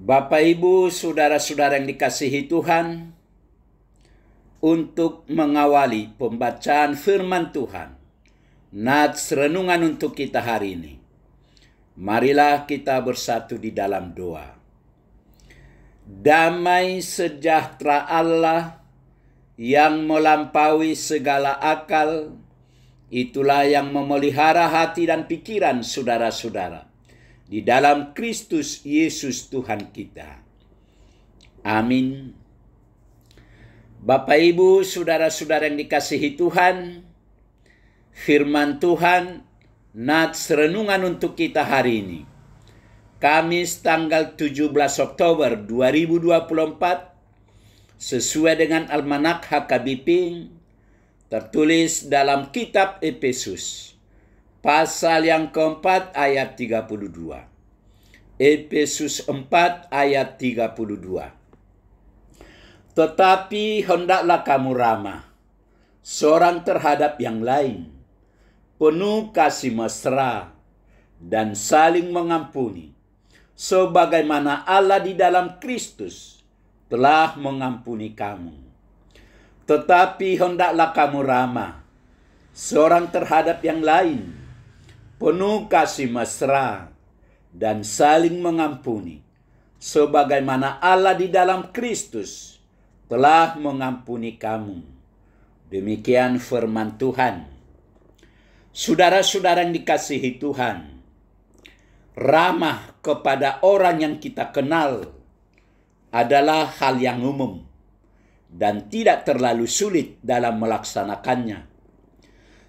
Bapak, Ibu, saudara-saudara yang dikasihi Tuhan, untuk mengawali pembacaan firman Tuhan, nats renungan untuk kita hari ini, marilah kita bersatu di dalam doa. Damai sejahtera Allah yang melampaui segala akal, itulah yang memelihara hati dan pikiran saudara-saudara di dalam Kristus Yesus Tuhan kita. Amin. Bapak, Ibu, saudara-saudara yang dikasihi Tuhan, firman Tuhan, nats renungan untuk kita hari ini, Kamis tanggal 17 Oktober 2024, sesuai dengan Almanak HKBP, tertulis dalam kitab Efesus, pasal yang keempat ayat 32. Efesus 4 ayat 32. Tetapi hendaklah kamu ramah seorang terhadap yang lain, penuh kasih mesra dan saling mengampuni, sebagaimana Allah di dalam Kristus telah mengampuni kamu. Tetapi hendaklah kamu ramah seorang terhadap yang lain, penuh kasih mesra dan saling mengampuni, sebagaimana Allah di dalam Kristus telah mengampuni kamu. Demikian firman Tuhan. Saudara-saudara yang dikasihi Tuhan, ramah kepada orang yang kita kenal adalah hal yang umum dan tidak terlalu sulit dalam melaksanakannya.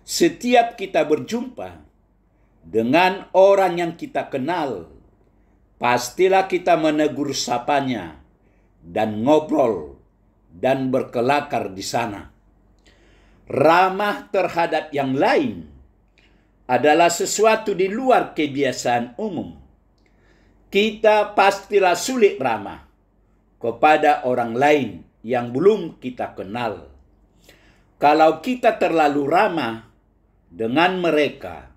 Setiap kita berjumpa dengan orang yang kita kenal, pastilah kita menegur sapanya dan ngobrol dan berkelakar di sana. Ramah terhadap yang lain adalah sesuatu di luar kebiasaan umum. Kita pastilah sulit ramah kepada orang lain yang belum kita kenal. Kalau kita terlalu ramah dengan mereka,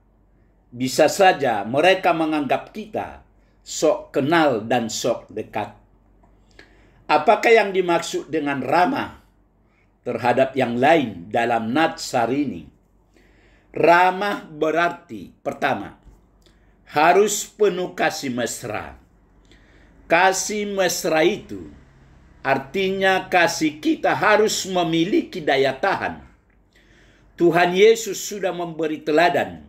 bisa saja mereka menganggap kita sok kenal dan sok dekat. Apakah yang dimaksud dengan ramah terhadap yang lain dalam nats hari ini? Ramah berarti, pertama, harus penuh kasih mesra. Kasih mesra itu artinya kasih kita harus memiliki daya tahan. Tuhan Yesus sudah memberi teladan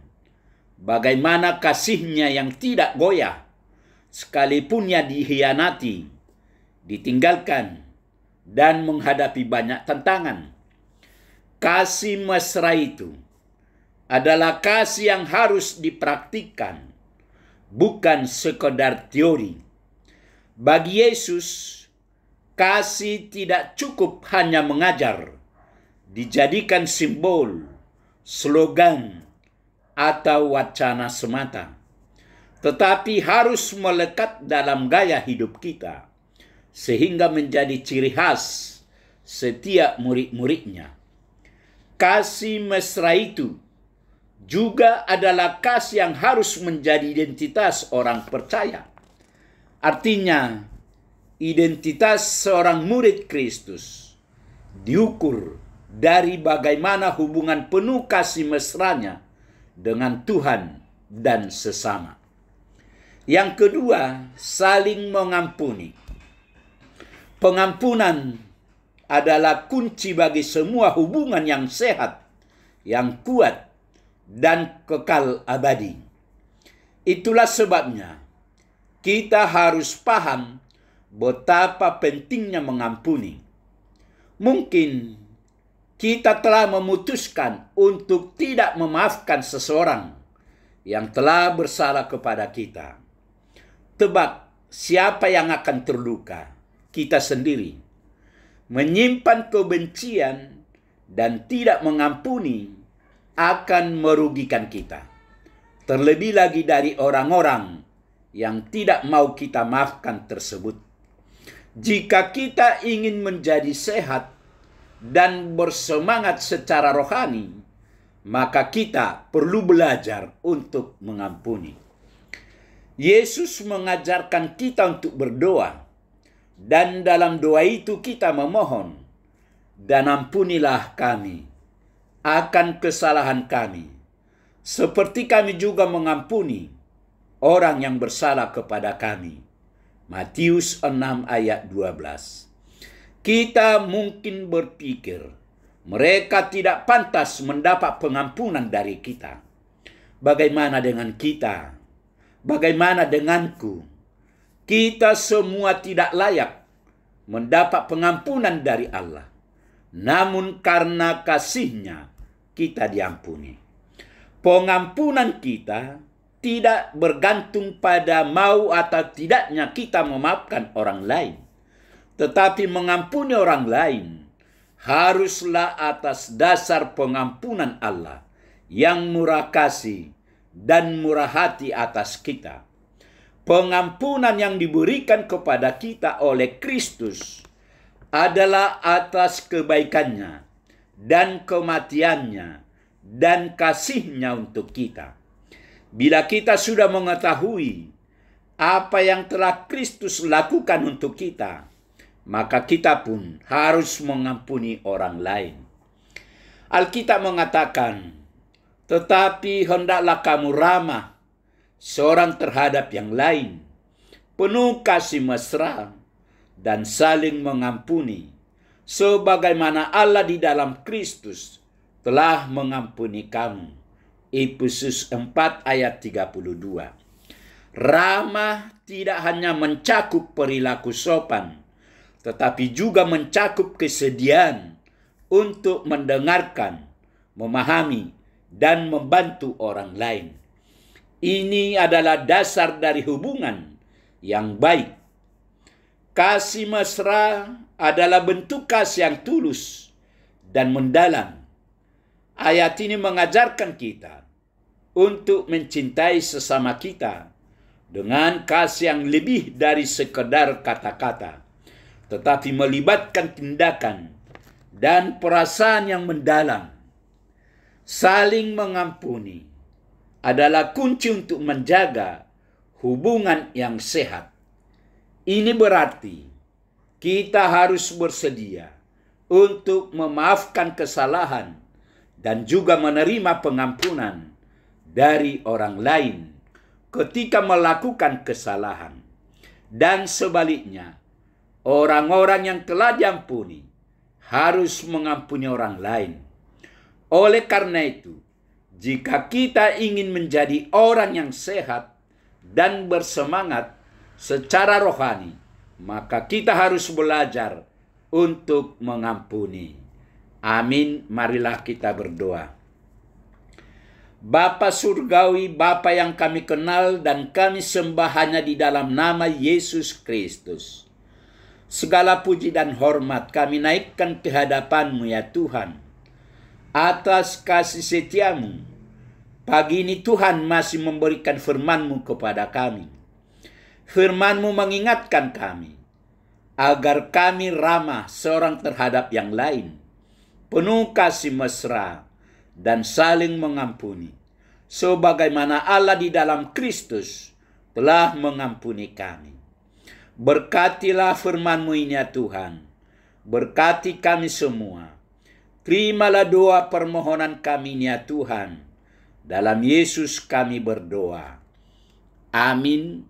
bagaimana kasih-Nya yang tidak goyah, sekalipun ia dikhianati, ditinggalkan, dan menghadapi banyak tantangan. Kasih mesra itu adalah kasih yang harus dipraktikkan, bukan sekedar teori. Bagi Yesus, kasih tidak cukup hanya mengajar, dijadikan simbol, slogan, atau wacana semata, tetapi harus melekat dalam gaya hidup kita, sehingga menjadi ciri khas setiap murid-muridnya. Kasih mesra itu juga adalah kasih yang harus menjadi identitas orang percaya. Artinya, identitas seorang murid Kristus diukur dari bagaimana hubungan penuh kasih mesranya dengan Tuhan dan sesama. Yang kedua, saling mengampuni. Pengampunan adalah kunci bagi semua hubungan yang sehat, yang kuat, dan kekal abadi. Itulah sebabnya kita harus paham betapa pentingnya mengampuni. Mungkin kita telah memutuskan untuk tidak memaafkan seseorang yang telah bersalah kepada kita. Tebak siapa yang akan terluka? Kita sendiri. Menyimpan kebencian dan tidak mengampuni akan merugikan kita. Terlebih lagi dari orang-orang yang tidak mau kita maafkan tersebut. Jika kita ingin menjadi sehat dan bersemangat secara rohani, maka kita perlu belajar untuk mengampuni. Yesus mengajarkan kita untuk berdoa, dan dalam doa itu kita memohon, dan ampunilah kami akan kesalahan kami, seperti kami juga mengampuni orang yang bersalah kepada kami. Matius 6 ayat 12. Kita mungkin berpikir mereka tidak pantas mendapat pengampunan dari kita. Bagaimana dengan kita? Bagaimana denganku? Kita semua tidak layak mendapat pengampunan dari Allah. Namun karena kasih-Nya kita diampuni. Pengampunan kita tidak bergantung pada mau atau tidaknya kita memaafkan orang lain. Tetapi mengampuni orang lain haruslah atas dasar pengampunan Allah yang murah kasih dan murah hati atas kita. Pengampunan yang diberikan kepada kita oleh Kristus adalah atas kebaikannya dan kematiannya dan kasih-Nya untuk kita. Bila kita sudah mengetahui apa yang telah Kristus lakukan untuk kita, maka kita pun harus mengampuni orang lain. Alkitab mengatakan, tetapi hendaklah kamu ramah seorang terhadap yang lain, penuh kasih mesra, dan saling mengampuni, sebagaimana Allah di dalam Kristus telah mengampuni kamu. Efesus 4 ayat 32. Ramah tidak hanya mencakup perilaku sopan, tetapi juga mencakup kesediaan untuk mendengarkan, memahami, dan membantu orang lain. Ini adalah dasar dari hubungan yang baik. Kasih mesra adalah bentuk kasih yang tulus dan mendalam. Ayat ini mengajarkan kita untuk mencintai sesama kita dengan kasih yang lebih dari sekedar kata-kata, tetapi melibatkan tindakan dan perasaan yang mendalam. Saling mengampuni adalah kunci untuk menjaga hubungan yang sehat. Ini berarti kita harus bersedia untuk memaafkan kesalahan dan juga menerima pengampunan dari orang lain ketika melakukan kesalahan. Dan sebaliknya, orang-orang yang telah diampuni harus mengampuni orang lain. Oleh karena itu, jika kita ingin menjadi orang yang sehat dan bersemangat secara rohani, maka kita harus belajar untuk mengampuni. Amin. Marilah kita berdoa. Bapa surgawi, Bapa yang kami kenal dan kami sembah hanya di dalam nama Yesus Kristus. Segala puji dan hormat kami naikkan ke hadapan-Mu ya Tuhan. Atas kasih setia-Mu, pagi ini Tuhan masih memberikan firman-Mu kepada kami. Firman-Mu mengingatkan kami agar kami ramah seorang terhadap yang lain, penuh kasih mesra, dan saling mengampuni, sebagaimana Allah di dalam Kristus telah mengampuni kami. Berkatilah firman-Mu ini ya Tuhan, berkati kami semua. Terimalah doa permohonan kami ini ya Tuhan, dalam Yesus kami berdoa. Amin.